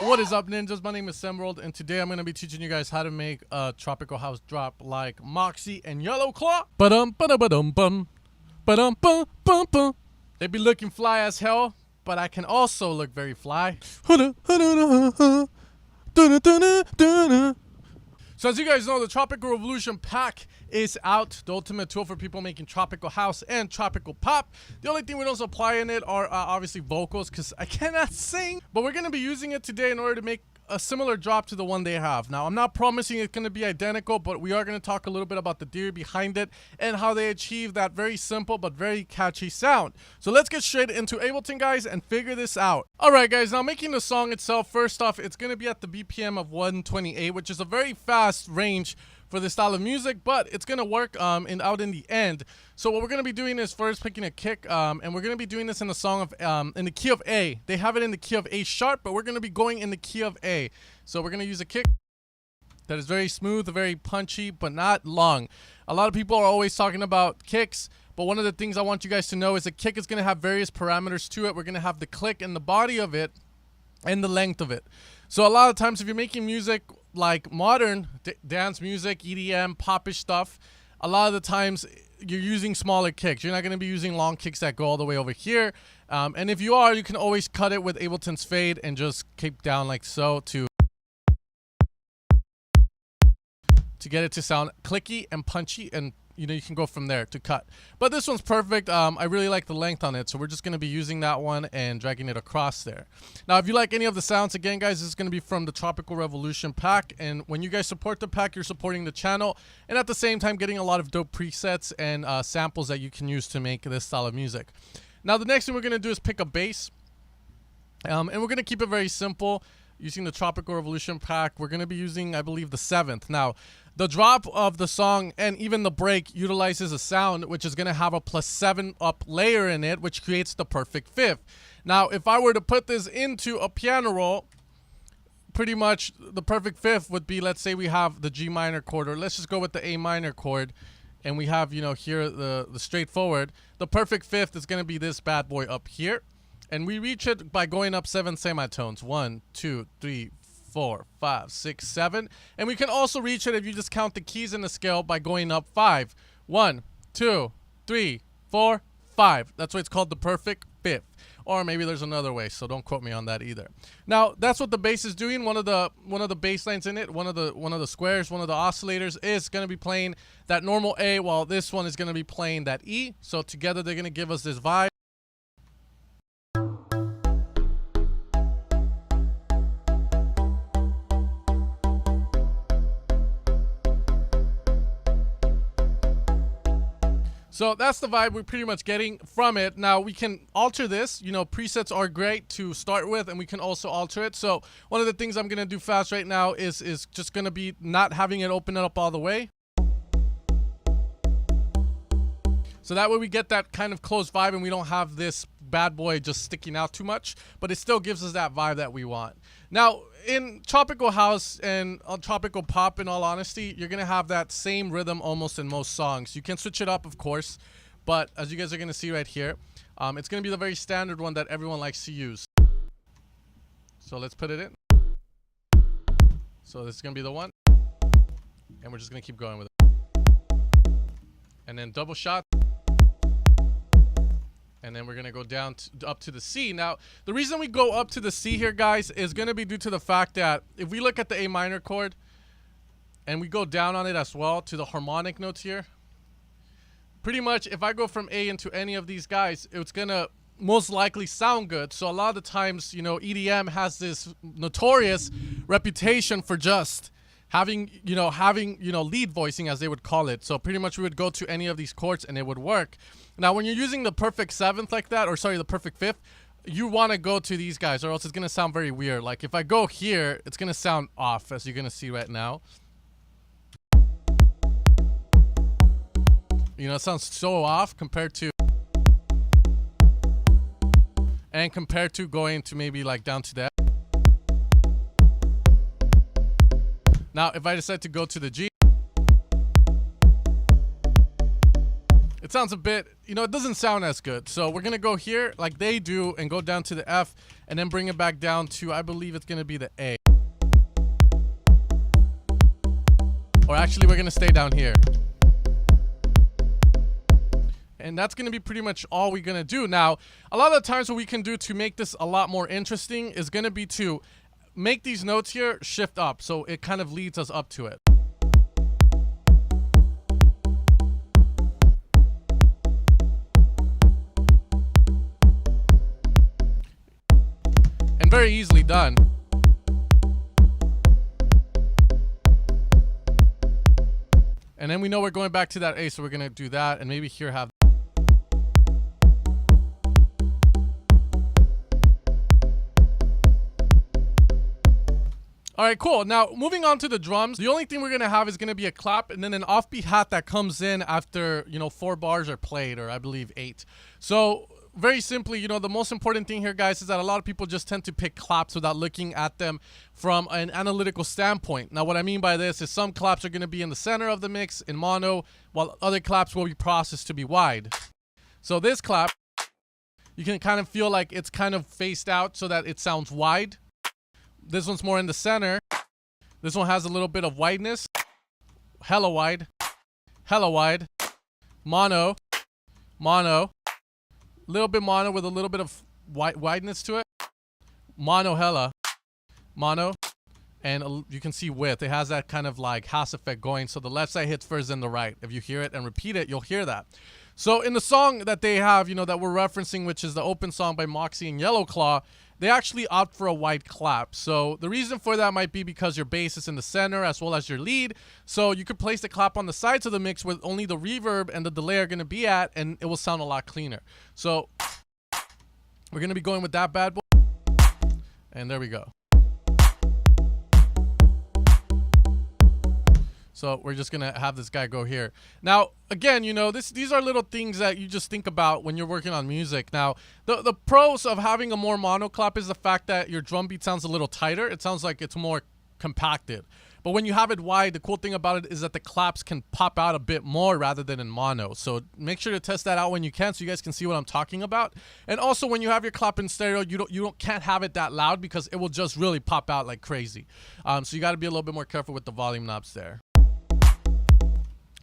What is up, ninjas? My name is Semworld, and today I'm going to be teaching you guys how to make a tropical house drop like MOKSI and Yellow Claw. Ba-dum-ba-da-ba-dum-bum. Ba-dum-bum-bum-bum. They be looking fly as hell, but I can also look very fly. So as you guys know, the Tropical Revolution pack is out, the ultimate tool for people making tropical house and tropical pop. The only thing we don't supply in it are obviously vocals, because I cannot sing, but we're going to be using it today in order to make a similar drop to the one they have. Now, I'm not promising it's going to be identical, but we are going to talk a little bit about the theory behind it and how they achieve that very simple but very catchy sound. So let's get straight into Ableton, guys, and figure this out. Alright, guys, now making the song itself, first off, it's going to be at the BPM of 128, which is a very fast range for this style of music, but it's gonna work out in the end. So what we're gonna be doing is first picking a kick, and we're gonna be doing this in the song of in the key of A. They have it in the key of A sharp, but we're gonna be going in the key of A. So we're gonna use a kick that is very smooth, very punchy, but not long. A lot of people are always talking about kicks, but one of the things I want you guys to know is a kick is gonna have various parameters to it. We're gonna have the click and the body of it and the length of it. So a lot of times if you're making music like modern dance music, EDM, popish stuff, a lot of the times you're using smaller kicks. You're not going to be using long kicks that go all the way over here. And if you are, you can always cut it with Ableton's fade and just kick down like so to get it to sound clicky and punchy, and you know, you can go from there to cut. But this one's perfect. I really like the length on it, so we're just going to be using that one and dragging it across there. Now, if you like any of the sounds, again, guys, this is going to be from the Tropical Revolution pack, and when you guys support the pack, you're supporting the channel, and at the same time getting a lot of dope presets and samples that you can use to make this style of music. Now, the next thing we're going to do is pick a bass, and we're going to keep it very simple. Using the Tropical Revolution pack, we're going to be using, I believe, the 7th. Now, the drop of the song and even the break utilizes a sound which is going to have a +7 up layer in it, which creates the perfect fifth. Now, if I were to put this into a piano roll, pretty much the perfect fifth would be, let's say we have the G minor chord, or let's just go with the A minor chord, and we have, you know, here the straightforward. The perfect fifth is going to be this bad boy up here. And we reach it by going up 7 semitones. 1, 2, 3, 4, 5, 6, 7. And we can also reach it if you just count the keys in the scale by going up 5. 1, 2, 3, 4, 5. That's why it's called the perfect fifth. Or maybe there's another way, so don't quote me on that either. Now, that's what the bass is doing. One of the bass lines in it, one of the squares, one of the oscillators is going to be playing that normal A, while this one is going to be playing that E. So together they're going to give us this vibe. So that's the vibe we're pretty much getting from it. Now we can alter this, you know, presets are great to start with, and we can also alter it. So one of the things I'm gonna do fast right now is just gonna be not having it open it up all the way. So that way we get that kind of closed vibe and we don't have this bad boy just sticking out too much, but it still gives us that vibe that we want. Now, in tropical house and tropical pop, in all honesty, you're going to have that same rhythm almost in most songs. You can switch it up, of course, but as you guys are going to see right here, it's going to be the very standard one that everyone likes to use. So let's put it in. So this is going to be the one, and we're just going to keep going with it. And then double shot. And then we're going to go down up to the C. Now, the reason we go up to the C here, guys, is going to be due to the fact that if we look at the A minor chord and we go down on it as well to the harmonic notes here, pretty much if I go from A into any of these guys, it's going to most likely sound good. So a lot of the times, you know, EDM has this notorious reputation for just having lead voicing, as they would call it. So pretty much we would go to any of these chords and it would work. Now, when you're using the perfect 7th like that, or sorry, the perfect 5th, you want to go to these guys or else it's going to sound very weird. Like if I go here, it's going to sound off, as you're going to see right now. You know, it sounds so off compared to going to maybe like down to that. Now, if I decide to go to the G, It sounds a bit, you know, it doesn't sound as good. So we're gonna go here like they do and go down to the F and then bring it back down to, I believe it's gonna be the A. Or actually we're gonna stay down here. And that's going to be pretty much all we're going to do. Now, a lot of the times what we can do to make this a lot more interesting is going to be to make these notes here shift up. So it kind of leads us up to it. And very easily done. And then we know we're going back to that A, so we're going to do that and maybe here have. All right, cool. Now, moving on to the drums, the only thing we're going to have is going to be a clap and then an offbeat hat that comes in after, you know, 4 bars are played, or I believe 8. So, very simply, you know, the most important thing here, guys, is that a lot of people just tend to pick claps without looking at them from an analytical standpoint. Now, what I mean by this is some claps are going to be in the center of the mix in mono, while other claps will be processed to be wide. So this clap, you can kind of feel like it's kind of faced out so that it sounds wide. This one's more in the center. This one has a little bit of wideness. Hella wide. Hella wide. Mono. Mono. Little bit mono with a little bit of wideness to it. Mono hella. Mono. And you can see width. It has that kind of like Haas effect going. So the left side hits first than the right. If you hear it and repeat it, you'll hear that. So in the song that they have, you know, that we're referencing, which is the open song by MOKSI and Yellow Claw, they actually opt for a wide clap. So the reason for that might be because your bass is in the center as well as your lead. So you could place the clap on the sides of the mix where only the reverb and the delay are going to be at, and it will sound a lot cleaner. So we're going to be going with that bad boy. And there we go. So we're just going to have this guy go here. Now, again, you know, these are little things that you just think about when you're working on music. Now, the pros of having a more mono clap is the fact that your drum beat sounds a little tighter. It sounds like it's more compacted. But when you have it wide, the cool thing about it is that the claps can pop out a bit more rather than in mono. So make sure to test that out when you can so you guys can see what I'm talking about. And also when you have your clap in stereo, you can't have it that loud because it will just really pop out like crazy. So you got to be a little bit more careful with the volume knobs there.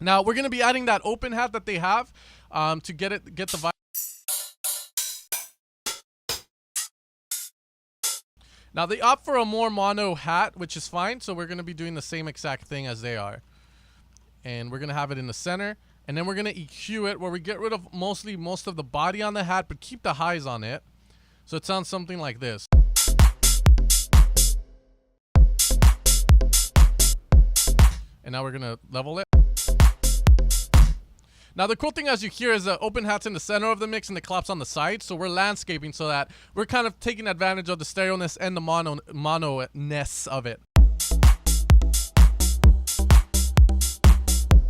Now, we're going to be adding that open hat that they have to get the vibe. Now, they opt for a more mono hat, which is fine. So we're going to be doing the same exact thing as they are. And we're going to have it in the center. And then we're going to EQ it where we get rid of most of the body on the hat, but keep the highs on it. So it sounds something like this. And now we're going to level it. Now, the cool thing as you hear is the open hat's in the center of the mix and the clap's on the side. So we're landscaping so that we're kind of taking advantage of the stereo-ness and the mono-ness of it.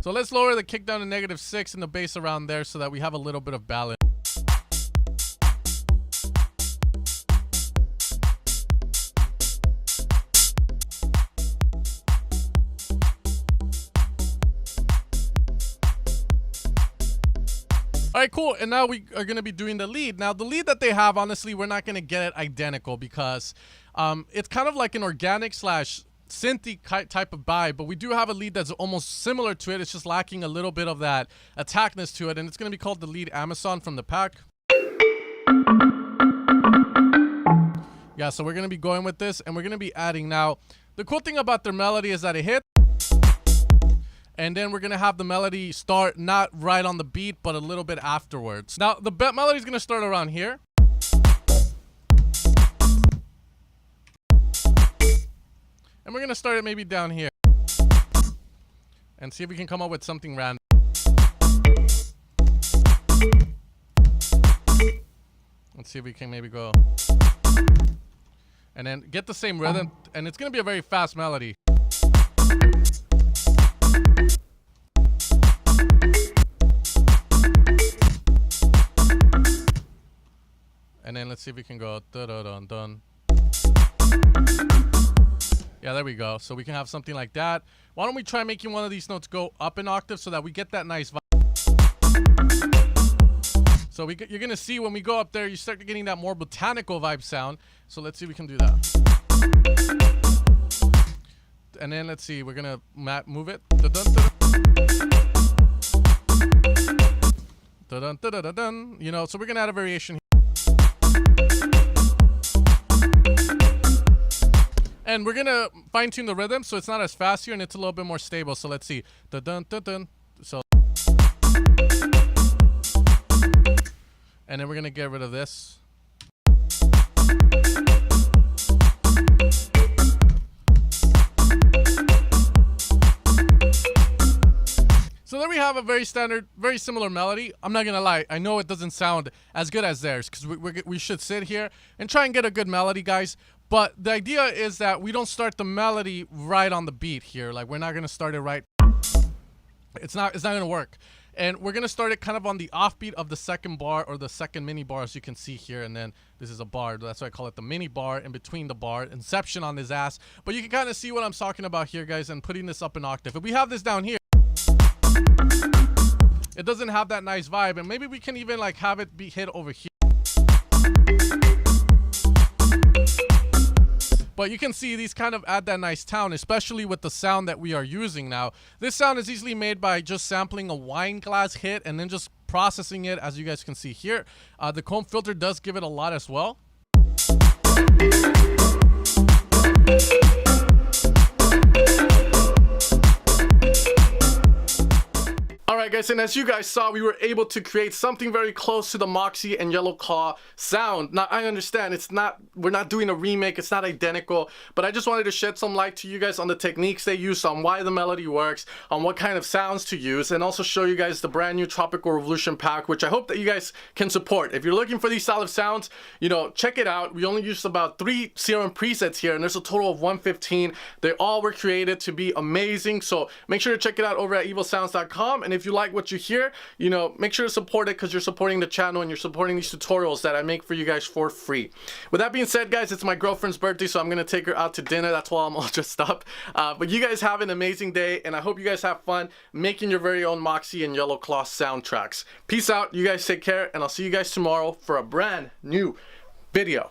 So let's lower the kick down to -6 and the bass around there so that we have a little bit of balance. All right, cool. And now we are going to be doing the lead. Now, the lead that they have, honestly, we're not going to get it identical because it's kind of like an organic slash synthy type of vibe, but we do have a lead that's almost similar to it. It's just lacking a little bit of that attackness to it, and it's going to be called the lead Amazon from the pack. Yeah, so we're going to be going with this, and we're going to be adding. Now, the cool thing about their melody is that it hits. And then we're going to have the melody start not right on the beat, but a little bit afterwards. Now, the melody is going to start around here. And we're going to start it maybe down here. And see if we can come up with something random. Let's see if we can maybe go. And then get the same rhythm. And it's going to be a very fast melody. And then let's see if we can go dun-dun-dun-dun. Yeah, there we go. So we can have something like that. Why don't we try making one of these notes go up an octave so that we get that nice vibe. So you're gonna see when we go up there, you start getting that more botanical vibe sound. So let's see if we can do that. And then let's see, we're gonna move it. You know, so we're gonna add a variation here. And we're gonna fine tune the rhythm so it's not as fast here and it's a little bit more stable. So let's see. So. And then we're gonna get rid of this. So there we have a very standard, very similar melody. I'm not gonna lie, I know it doesn't sound as good as theirs because we should sit here and try and get a good melody, guys. But the idea is that we don't start the melody right on the beat here. Like, we're not gonna start it right. It's not gonna work. And we're gonna start it kind of on the offbeat of the second bar, or the second mini bar, as you can see here. And then this is a bar, that's why I call it the mini bar in between the bar. Inception on this ass. But you can kind of see what I'm talking about here, guys, and putting this up an octave. If we have this down here, it doesn't have that nice vibe, and maybe we can even like have it be hit over here. But you can see these kind of add that nice tone, especially with the sound that we are using now. This sound is easily made by just sampling a wine glass hit and then just processing it, as you guys can see here. The comb filter does give it a lot as well. Alright guys, and as you guys saw, we were able to create something very close to the MOKSI and Yellow Claw sound. Now, I understand we're not doing a remake, it's not identical, but I just wanted to shed some light to you guys on the techniques they use, on why the melody works, on what kind of sounds to use, and also show you guys the brand new Tropical Revolution pack, which I hope that you guys can support. If you're looking for these style of sounds, you know, check it out. We only used about 3 serum presets here, and there's a total of 115. They all were created to be amazing, so make sure to check it out over at evilsounds.com. And if you like what you hear, you know, make sure to support it, because you're supporting the channel and you're supporting these tutorials that I make for you guys for free. With that being said, guys, it's my girlfriend's birthday, so I'm gonna take her out to dinner. That's why I'm all dressed up. But you guys have an amazing day, and I hope you guys have fun making your very own MOKSI and Yellow Claw soundtracks. Peace out, you guys take care, and I'll see you guys tomorrow for a brand new video.